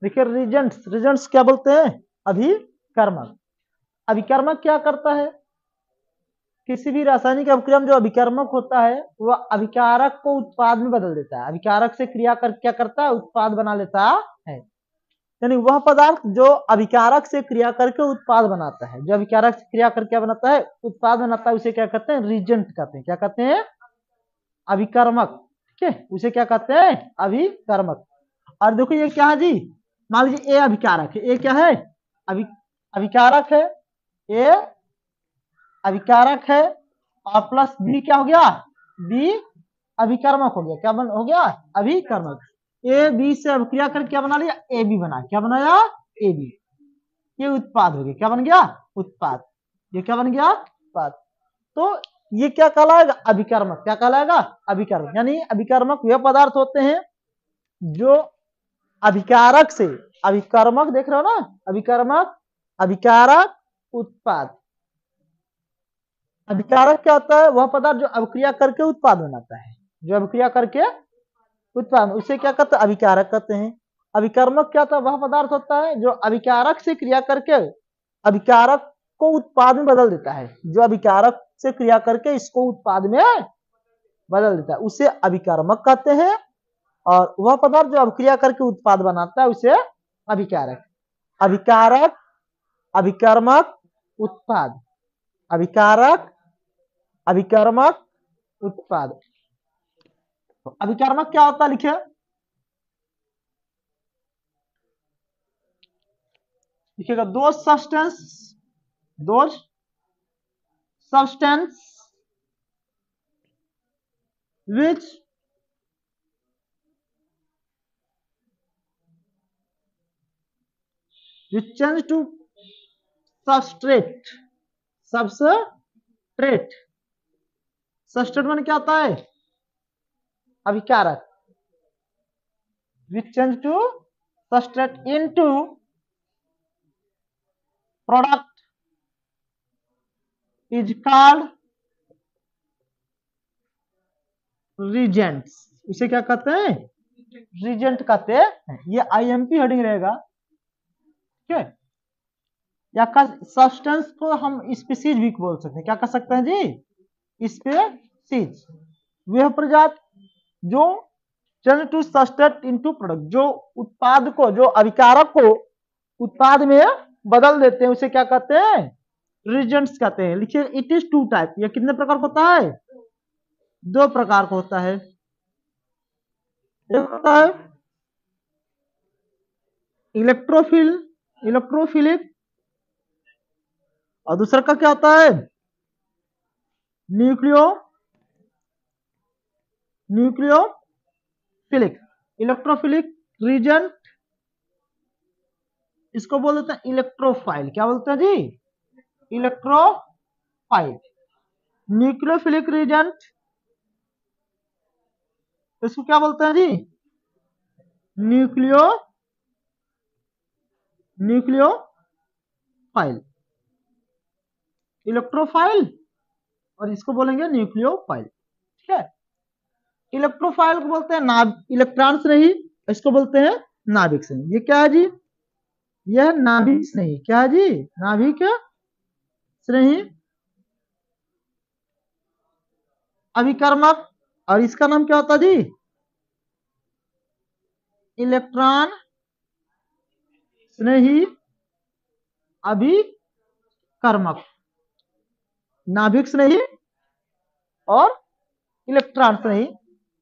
देखिए Regents, Regents क्या बोलते हैं? अभिकर्मक। अभिकर्मक क्या करता है? किसी भी रासायनिक अभिक्रम जो अभिकर्मक होता है वह अभिकारक को उत्पाद में बदल देता है। अभिकारक से क्रिया कर क्या करता है? उत्पाद बना लेता है। यानी वह पदार्थ जो अभिकारक से क्रिया करके उत्पाद बनाता है, जो अभिकारक से क्रिया करके क्या बनाता है? उत्पाद बनाता है, उसे क्या कहते हैं? रीजेंट कहते हैं। क्या कहते हैं? अभिकर्मक। ठीक है, उसे क्या कहते हैं? अभिकर्मक। और देखो ये क्या है जी? मान लीजिए ए अभिकारक है। ए क्या है? अभिकारक है। ए अभिकारक है और प्लस बी क्या हो गया? बी अभिकर्मक हो गया। क्या हो गया? अभिकर्मक। ए बी से अभिक्रिया कर क्या बना लिया? ए बी बना। क्या बनाया? A B. ये उत्पाद हो गया। क्या बन गया? उत्पाद। ये क्या बन गया? उत्पाद। तो ये क्या कहलाएगा? अभिकर्मक। क्या कहलाएगा? अभिकर्मक। यानी अभिकर्मक वे पदार्थ होते हैं जो अभिकारक से, अभिकर्मक देख रहे हो ना, अभिकर्मक, अभिकारक, उत्पाद। अभिकारक क्या होता है? वह पदार्थ जो अभिक्रिया करके उत्पाद बनाता है, जो अभिक्रिया करके उत्पाद, उसे क्या कहते हैं? अभिकारक कहते हैं। अभिकर्मक क्या होता है? वह पदार्थ होता है जो अभिकारक से क्रिया करके अभिकारक को उत्पाद में बदल देता है, जो अभिकारक से क्रिया करके इसको उत्पाद में बदल देता है, उसे अभिकर्मक कहते हैं। और वह पदार्थ जो अभिक्रिया करके उत्पाद बनाता है उसे अभिकारक। अभिकारक, अभिकर्मक, उत्पाद। अभिकारक, अभिकर्मक, उत्पाद। तो अभिकर्मक क्या होता है? लिखिए, लिखिएगा दो substance which change to substrate। Substrate, substrate माने क्या होता है? अभिकारक। which change to substrate into product is called reagents। इसे क्या कहते हैं? रीजेंट कहते हैं। ये आईएमपी हेडिंग रहेगा। ठीक है, या सब्सटेंस को हम स्पीसीज भी बोल सकते हैं। क्या कर सकते हैं जी? स्पीसीज। वह प्रजाति जो change to substrate into product, जो उत्पाद को, जो अभिकारक को उत्पाद में बदल देते हैं, उसे क्या कहते हैं? रीजेंट्स कहते हैं। लिखिए, इट इज टू टाइप। यह कितने प्रकार का होता है? दो प्रकार का होता है। एक होता है इलेक्ट्रोफिलिक, और दूसरा का क्या होता है? न्यूक्लियोफिलिक। इलेक्ट्रोफिलिक रीजेंट, इसको बोल देते हैं इलेक्ट्रोफाइल। क्या बोलते हैं जी? इलेक्ट्रोफाइल। न्यूक्लियोफिलिक रीजेंट, इसको क्या बोलते हैं जी? न्यूक्लियोफाइल। इलेक्ट्रोफाइल और इसको बोलेंगे न्यूक्लियोफाइल। ठीक है, इलेक्ट्रोफाइल को बोलते हैं इलेक्ट्रॉन से नहीं, इसको बोलते हैं नाभिक से नहीं। ये क्या है जी? यह नाभिक से नहीं। क्या है जी? नाभिक से नहीं, अभिकर्मक। और इसका नाम क्या होता है जी? इलेक्ट्रॉन से नहीं, अभिकर्मक। नाभिक से नहीं और इलेक्ट्रॉन से नहीं,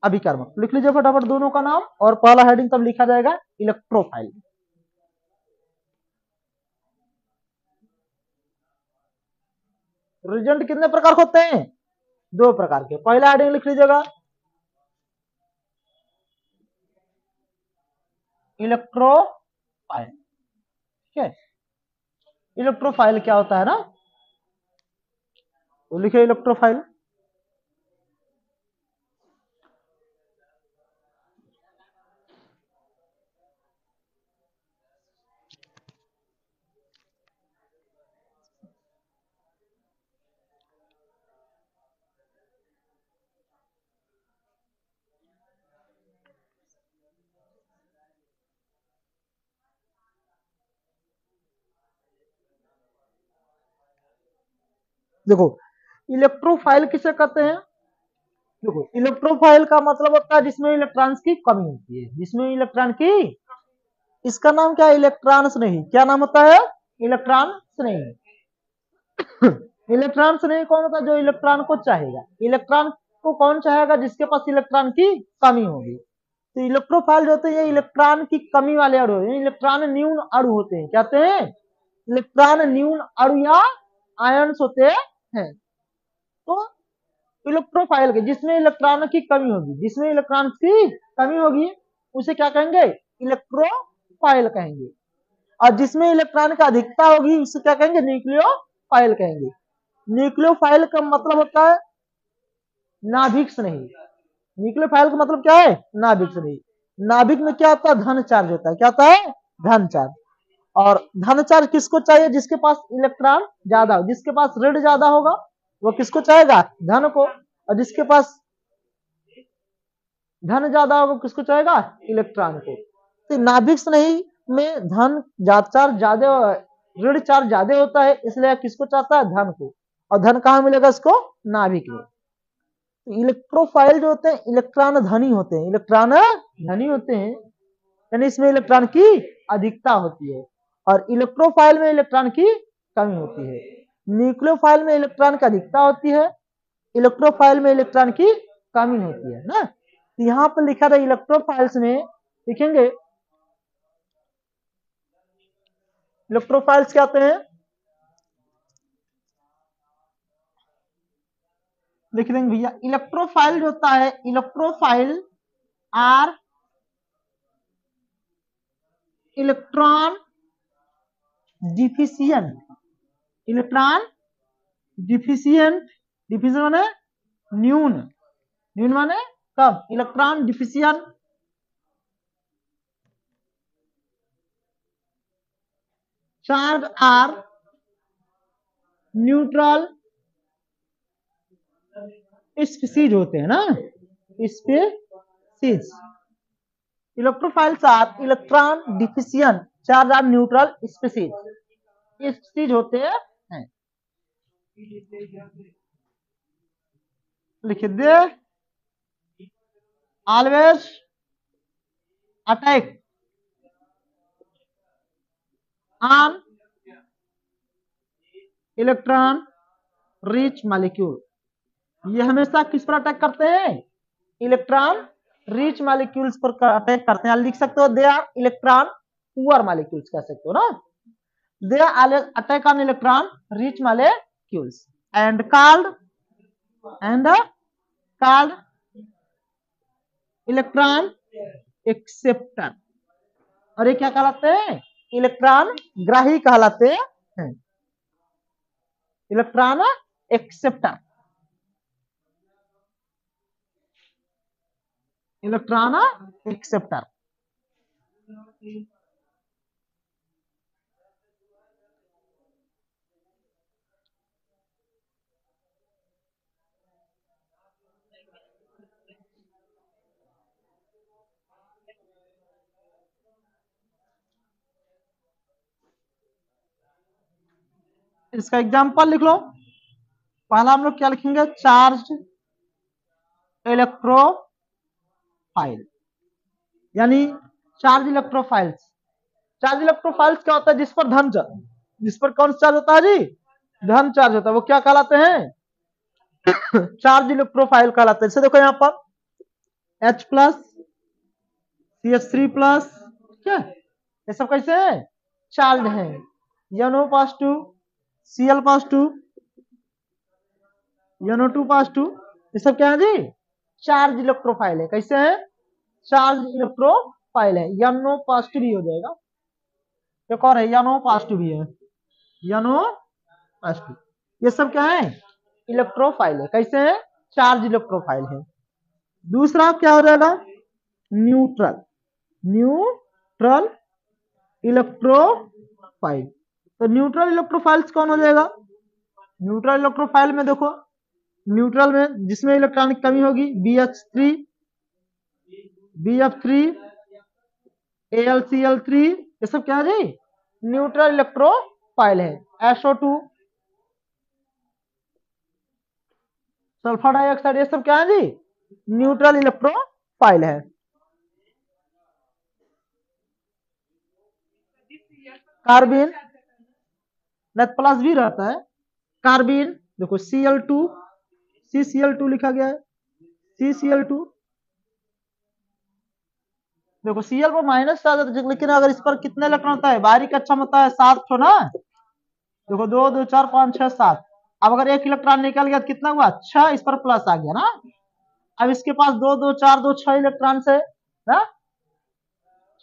अभिकर्मक। लिख लीजिए फटाफट दोनों का नाम, और पहला हेडिंग तब लिखा जाएगा इलेक्ट्रोफाइल। रिजेंट कितने प्रकार होते हैं? दो प्रकार के। पहला हेडिंग लिख लीजिएगा इलेक्ट्रोफाइल। ठीक है, इलेक्ट्रोफाइल क्या होता है ना, तो लिखे इलेक्ट्रोफाइल। देखो इलेक्ट्रोफाइल किसे कहते हैं? देखो इलेक्ट्रोफाइल का मतलब होता है जिसमें इलेक्ट्रॉन्स की कमी होती है, जिसमें इलेक्ट्रॉन की, इसका नाम क्या है? इलेक्ट्रॉन स्नेही। क्या नाम होता है? इलेक्ट्रॉन स्नेही। इलेक्ट्रॉन स्नेही कौन होता है? जो इलेक्ट्रॉन को चाहेगा। इलेक्ट्रॉन को कौन चाहेगा? जिसके पास इलेक्ट्रॉन की कमी होगी। तो इलेक्ट्रोफाइल जो होते हैं ये इलेक्ट्रॉन की कमी वाले अणु होते हैं, इलेक्ट्रॉन न्यून अणु होते हैं। क्या होते हैं? इलेक्ट्रॉन न्यून अणु या आयन्स होते हैं। तो इलेक्ट्रोफाइल के जिसमें इलेक्ट्रॉन की कमी होगी, जिसमें इलेक्ट्रॉन की कमी होगी उसे क्या कहेंगे? इलेक्ट्रोफाइल कहेंगे। और जिसमें इलेक्ट्रॉन की अधिकता होगी उसे क्या कहेंगे? न्यूक्लियोफाइल कहेंगे। न्यूक्लियोफाइल का मतलब होता है नाभिक स्नेही। न्यूक्लियोफाइल का मतलब क्या है? नाभिक स्नेही। नाभिक में क्या होता है? धन चार्ज होता है। क्या होता है? धन चार्ज। और धन चार्ज किसको चाहिए? जिसके पास इलेक्ट्रॉन ज्यादा हो। जिसके पास ऋण ज्यादा होगा वो किसको चाहेगा? धन को। और जिसके पास धन ज्यादा होगा किसको चाहेगा? इलेक्ट्रॉन को। तो नाभिक स्नेही में धन चार्ज ज्यादा, ऋण चार्ज ज्यादा होता है, इसलिए किसको चाहता है? धन को। और धन कहां मिलेगा इसको? नाभिक में। तो इलेक्ट्रोफाइल जो होते हैं इलेक्ट्रॉन धनी होते हैं, इलेक्ट्रॉन धनी होते हैं, यानी इसमें इलेक्ट्रॉन की अधिकता होती है। और इलेक्ट्रोफाइल में इलेक्ट्रॉन की कमी होती है। न्यूक्लियोफाइल में इलेक्ट्रॉन की अधिकता होती है, इलेक्ट्रोफाइल में इलेक्ट्रॉन की कमी होती है ना। तो यहाँ पर लिखा था इलेक्ट्रोफाइल्स में लिखेंगे, इलेक्ट्रोफाइल्स क्या होते हैं? लिख देंगे भैया। इलेक्ट्रोफाइल जो होता है, electrophile are electron deficient. Electron deficient, deficient माने न्यून, न्यून माने कम। Electron deficient charge or neutral species होते हैं ना, species. Electrophiles are electron deficient charge or neutral species, species होते हैं। लिख दे, always attack on electron rich molecule. ये हमेशा किस पर अटैक करते हैं? इलेक्ट्रॉन रिच मॉलिक्यूल्स पर अटैक करते हैं। लिख सकते हो they are electron poor molecules कह सकते हो ना। They are attack on electron rich molecules and called electron acceptor. और ये क्या कहलाते हैं? इलेक्ट्रॉन ग्राही कहलाते हैं। Electron acceptor, electron acceptor. इसका एग्जांपल लिख लो। पहला हम लोग क्या लिखेंगे? चार्ज इलेक्ट्रोफाइल, यानी चार्ज इलेक्ट्रोफाइल्स। चार्ज इलेक्ट्रोफाइल्स क्या होता है? जिस पर धन चार्ज, जिस पर कौन सा चार्ज होता है जी? धन चार्ज होता है, वो क्या कहलाते हैं? चार्ज इलेक्ट्रोफाइल कहलाते हैं। जैसे देखो यहाँ पर H प्लस CH3 प्लस, क्या ये सब कैसे है? चार्ज है। NO positive, Cl positive, NO2 positive, ये सब क्या है जी? चार्ज इलेक्ट्रोफाइल है। कैसे है? चार्ज इलेक्ट्रोफाइल है। NO पॉजिटिव ही हो जाएगा। एक और है NO पॉजिटिव भी है, NO पॉजिटिव। ये सब क्या है? इलेक्ट्रोफाइल है। कैसे है? चार्ज इलेक्ट्रोफाइल है। दूसरा क्या हो जाएगा? Neutral, neutral electrophile. तो न्यूट्रल इलेक्ट्रोफाइल्स कौन हो जाएगा? न्यूट्रल इलेक्ट्रोफाइल में देखो, न्यूट्रल में जिसमें इलेक्ट्रॉन की कमी होगी BH3, BF3, AlCl3, ये सब क्या है जी? न्यूट्रल इलेक्ट्रोफाइल है। SO2, सल्फर डाइऑक्साइड, ये सब क्या है जी, न्यूट्रल इलेक्ट्रोफाइल है। कार्बिन प्लस भी रहता है। कार्बिन देखो Cl2, CCl2 लिखा गया है, CCl2 देखो Cl पर माइनस आ जाता है, लेकिन अगर इस पर कितने इलेक्ट्रॉन होता है, बारीक अच्छा होता है 7 ठो ना, देखो 2 2 4 5 6 7। अब अगर एक इलेक्ट्रॉन निकल गया तो कितना हुआ, 6, इस पर प्लस आ गया ना। अब इसके पास 2 2 4 2 6 इलेक्ट्रॉन है ना,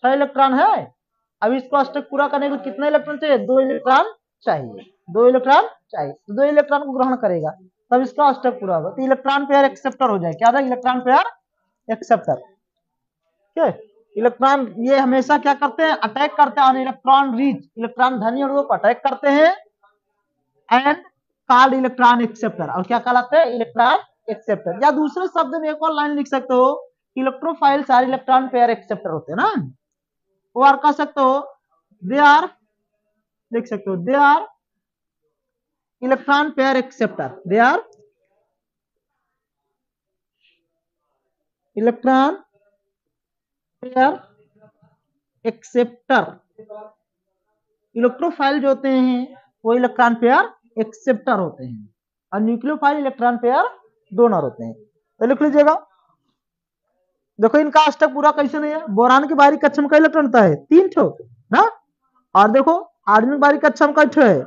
6 इलेक्ट्रॉन है। अब इसको अष्टक पूरा करने के लिए कितने इलेक्ट्रॉन चाहिए, 2 इलेक्ट्रॉन चाहिए, 2 इलेक्ट्रॉन चाहिए, तो 2 इलेक्ट्रॉन को ग्रहण करेगा तब इसका अष्टक पूरा होगा, तो इलेक्ट्रॉन पेयर एक्सेप्टर हो जाएगा। क्या था, इलेक्ट्रॉन पेयर एक्सेप्टर। ठीक है, इलेक्ट्रॉन ये हमेशा क्या करते हैं, अटैक करते हैं, इलेक्ट्रॉन रिच, इलेक्ट्रॉन धनी अणुओं को अटैक करते हैं, एंड कॉल्ड इलेक्ट्रॉन एक्सेप्टर, और क्या कहलाते हैं, इलेक्ट्रॉन एक्सेप्टर। या दूसरे शब्द में एक और लाइन लिख सकते हो, इलेक्ट्रोफाइल सारे इलेक्ट्रॉन पेयर एक्सेप्टर होते हैं ना, वो और कह सकते हो दे आर, लिख सकते हो they are electron pair acceptor, they are electron pair acceptor. Electrophile जो होते हैं वो इलेक्ट्रॉन पेयर एक्सेप्टर होते हैं, और न्यूक्लियोफाइल इलेक्ट्रॉन पेयर डोनर होते हैं। तो लिख लीजिएगा, देखो इनका अष्टक पूरा कैसे नहीं है, बोरान की बाहरी कक्षा में कई इलेक्ट्रॉन होता है, 3 ठो ना, और देखो आर्गन की बाहरी कक्षा में कई ठो है,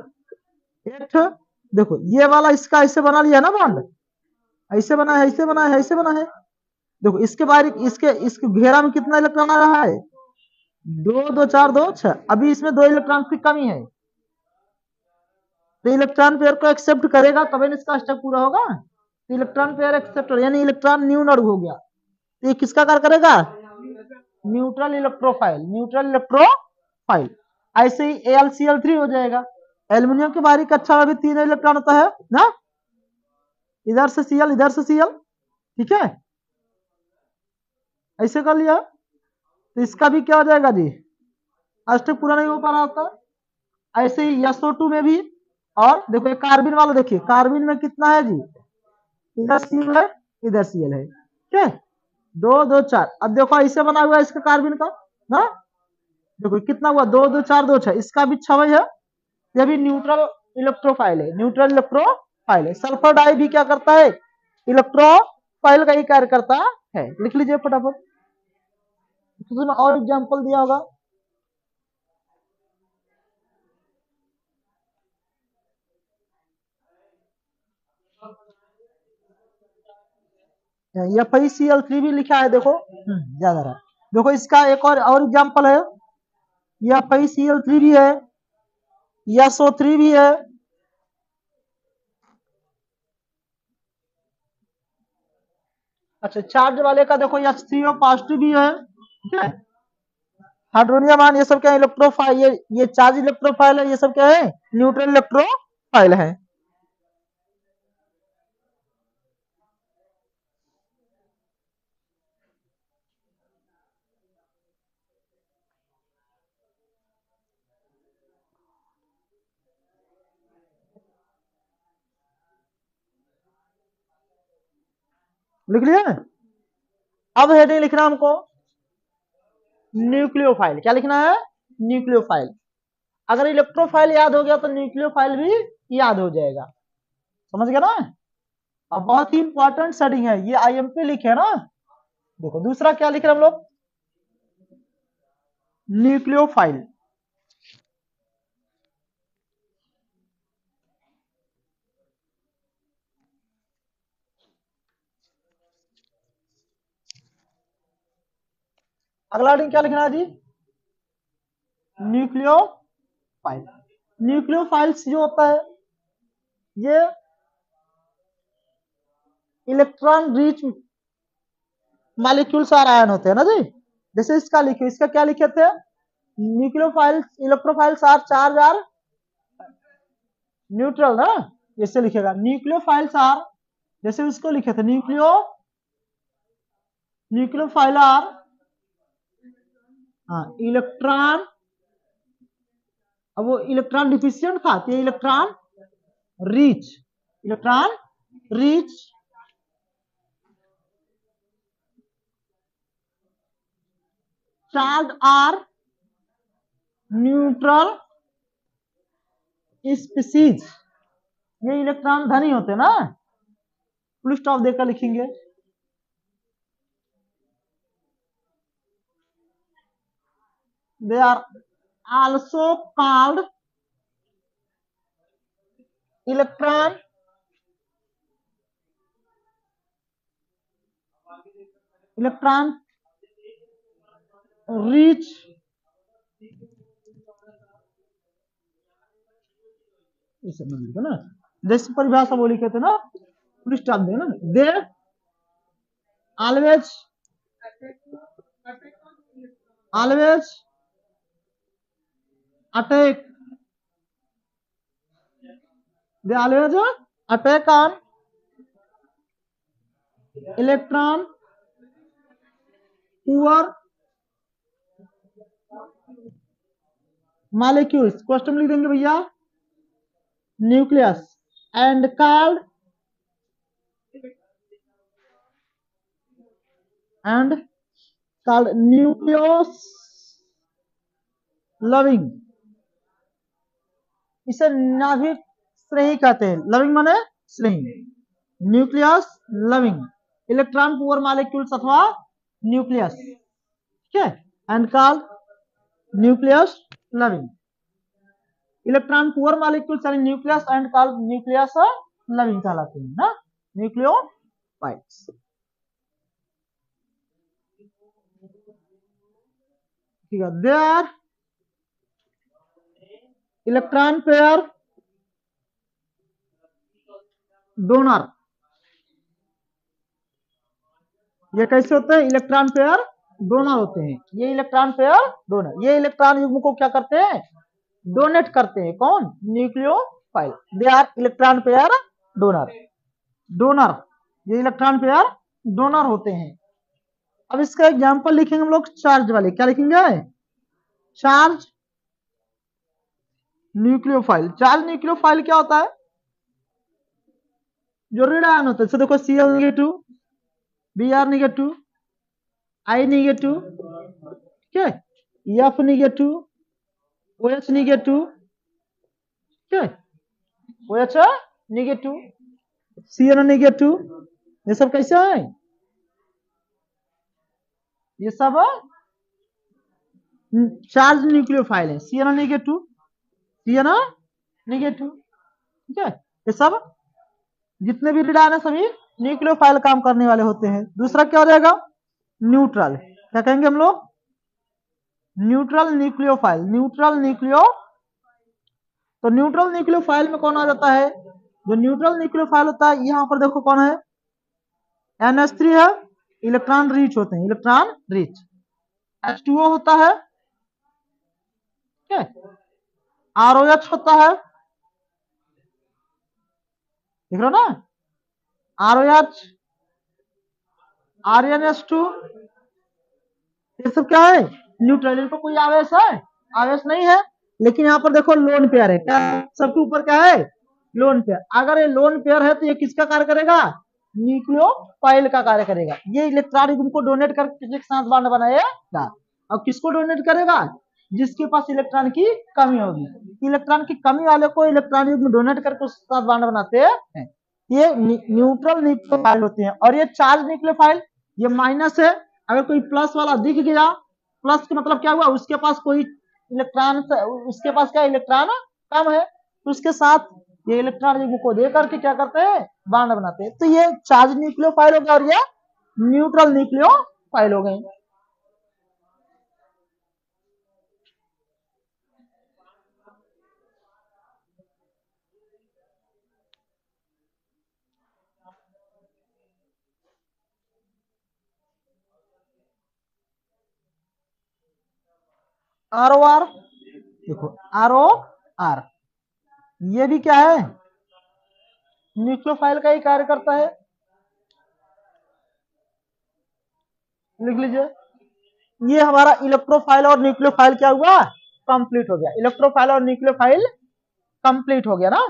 1 ठो। देखो ये वाला इसका ऐसे बना लिया ना बॉन्ड, ऐसे बना है, ऐसे बना है, ऐसे बना है। देखो इसके बाहरी इसके घेरा में कितना इलेक्ट्रॉन आ रहा है, 2 2 4 2 6। अभी इसमें 2 इलेक्ट्रॉन की कमी है, तो इलेक्ट्रॉन पेयर को एक्सेप्ट करेगा तभी इसका अष्टक पूरा होगा। तो इलेक्ट्रॉन पेयर एक्सेप्टर यानी इलेक्ट्रॉन न्यूनर हो गया, तो ये किसका कार्य करेगा, न्यूट्रल इलेक्ट्रोफाइल, न्यूट्रल इलेक्ट्रोफाइल। ऐसे ही AlCl3 हो जाएगा। एल्यूमिनियम की बाहरी कक्षा में भी 3 इलेक्ट्रॉन होता है ना, इधर से Cl, इधर से Cl, ठीक है, ऐसे कर लिया, तो इसका भी क्या हो जाएगा जी, अष्टक पूरा नहीं हो पा रहा होता। ऐसे ही SO2 में भी, और देखो ये कार्बिन वाला, देखिए कार्बिन में कितना है जी, इधर Cl है, इधर Cl है, ठीक है, 2 2 4। अब देखो ऐसे बना हुआ है इसका कार्बिन का ना, देखो कितना हुआ, 2 2 4 2 6, इसका भी 6 है, ये भी न्यूट्रल इलेक्ट्रोफाइल है, न्यूट्रल इलेक्ट्रोफाइल है। सल्फर डाई भी क्या करता है, इलेक्ट्रोफाइल का ही कार्य करता है। लिख लीजिए फटाफट, और एग्जांपल दिया होगा, FeCl3 भी लिखा है, देखो ज्यादा रहा। देखो इसका एक और एग्जांपल है, FeCl3 भी है, SO3 भी है, अच्छा चार्ज वाले का देखो H3O पॉजिटिव भी है, ठीक है, हाइड्रोनियम आयन, ये सब क्या है, इलेक्ट्रोफाइल, ये चार्ज इलेक्ट्रोफाइल है, ये सब क्या है, न्यूट्रल इलेक्ट्रोफाइल है। लिख लिया, अब हेडिंग लिखना हमको न्यूक्लियोफाइल, क्या लिखना है, न्यूक्लियोफाइल। अगर इलेक्ट्रोफाइल याद हो गया तो न्यूक्लियोफाइल भी याद हो जाएगा, समझ गया ना। अब बहुत ही इंपॉर्टेंट हेडिंग है ये, IMP लिखे है ना। देखो दूसरा क्या लिख रहे हम लोग, न्यूक्लियोफाइल। अगला हेडिंग क्या लिखना है जी, न्यूक्लियोफाइल। न्यूक्लियोफाइल्स जो होता है ये इलेक्ट्रॉन रिच मॉलिक्यूल्स और आयन होते हैं ना जी। जैसे इसका लिखे, इसका क्या लिखे थे, nucleophiles electrophiles are charge or neutral ना, जैसे लिखेगा न्यूक्लियोफाइल्स आर, जैसे इसको लिखे थे न्यूक्लियोफाइल आर, हाँ इलेक्ट्रॉन, अब वो इलेक्ट्रॉन डिफिशियंट था, तो electron rich, electron rich charge or neutral species, ये इलेक्ट्रॉन धनी होते हैं ना, फुल स्टॉप देकर लिखेंगे। They are also called electron rich ना, जैसे परिभाषा वो लिखे थे ना, फुल स्टॉप दे ना, they always attack, they always attack on electron poor molecules, question लिख देंगे भैया, nucleus and called nucleus loving, इसे नाभिक श्रेणी कहते हैं, लविंग माने श्रेणी, nucleus loving, electron poor molecules अथवा न्यूक्लियस, ठीक है, and called nucleus loving, electron poor molecules यानी nucleus and called nucleus loving कहलाते हैं ना, न्यूक्लियोफाइल्स। ठीक है, they are electron pair donor, ये कैसे होते हैं, इलेक्ट्रॉन पेयर डोनर होते हैं, ये इलेक्ट्रॉन पेयर डोनर, ये इलेक्ट्रॉन युग्म को क्या करते हैं, डोनेट करते हैं, कौन, nucleophile, they are electron pair donor, donor, ये इलेक्ट्रॉन पेयर डोनर होते हैं। अब इसका एग्जांपल लिखेंगे हम लोग चार्ज वाले, क्या लिखेंगे, चार्ज न्यूक्लियोफाइल। चार्ज न्यूक्लियोफाइल क्या होता है, जो ऋण आयन होता है, जैसे देखो Cl negative, Br negative, I negative, ठीक है, F नेगेटिव, OH नेगेटिव, ठीक है, OH नेगेटिव, Cl नेगेटिव, ये सब कैसे है, ये सब चार्ज न्यूक्लियोफाइल है, Cl नेगेटिव, Cl नेगेटिव, ठीक है, ये सब जितने भी ऋण आयन है सभी न्यूक्लियोफाइल काम करने वाले होते हैं। दूसरा क्या हो जाएगा, न्यूट्रल, क्या कहेंगे हम लोग, न्यूट्रल न्यूक्लियोफाइल, न्यूट्रल न्यूक्लियो, तो न्यूट्रल न्यूक्लियोफाइल में कौन आ जाता है, जो न्यूट्रल न्यूक्लियोफाइल होता है, यहां पर देखो कौन है, NH3 है, इलेक्ट्रॉन रिच होते हैं, इलेक्ट्रॉन रिच, H2O होता है, ठीक है, ROH होता है, देख रहे हो ना, ROH, RnH2, ये सब क्या है, न्यूट्रल, इनको कोई आवेश है, आवेश नहीं है, लेकिन यहाँ पर देखो लोन पेयर है, क्या सबके ऊपर क्या है, लोन पेयर, अगर ये लोन पेयर है तो ये किसका कार्य करेगा, न्यूक्लियोफाइल का कार्य करेगा, ये इलेक्ट्रॉन युग्म को डोनेट करके किसी के साथ बॉन्ड बनाएगा, और किसको डोनेट करेगा, जिसके पास इलेक्ट्रॉन की कमी होगी, इलेक्ट्रॉन की कमी वाले को इलेक्ट्रॉन युग्म डोनेट करके उसके साथ बॉन्ड बनाते हैं, ये न्यूट्रल न्यूक्लियोफाइल होते हैं। और ये चार्ज न्यूक्लियोफाइल, ये माइनस है, अगर कोई प्लस वाला दिख गया, प्लस का मतलब क्या हुआ, उसके पास कोई इलेक्ट्रॉन, उसके पास क्या इलेक्ट्रॉन कम है, तो उसके साथ ये इलेक्ट्रॉन युग्म को दे करके क्या करते हैं, बॉन्ड बनाते हैं, तो ये चार्ज न्यूक्लियोफाइल हो गया और ये न्यूट्रल न्यूक्लियोफाइल हो गए। ROR, देखो ROR, ये भी क्या है, न्यूक्लियोफाइल का ही कार्य करता है, लिख लीजिए, ये हमारा इलेक्ट्रोफाइल और न्यूक्लियोफाइल क्या हुआ, कंप्लीट हो गया, इलेक्ट्रोफाइल और न्यूक्लियोफाइल कंप्लीट हो गया ना।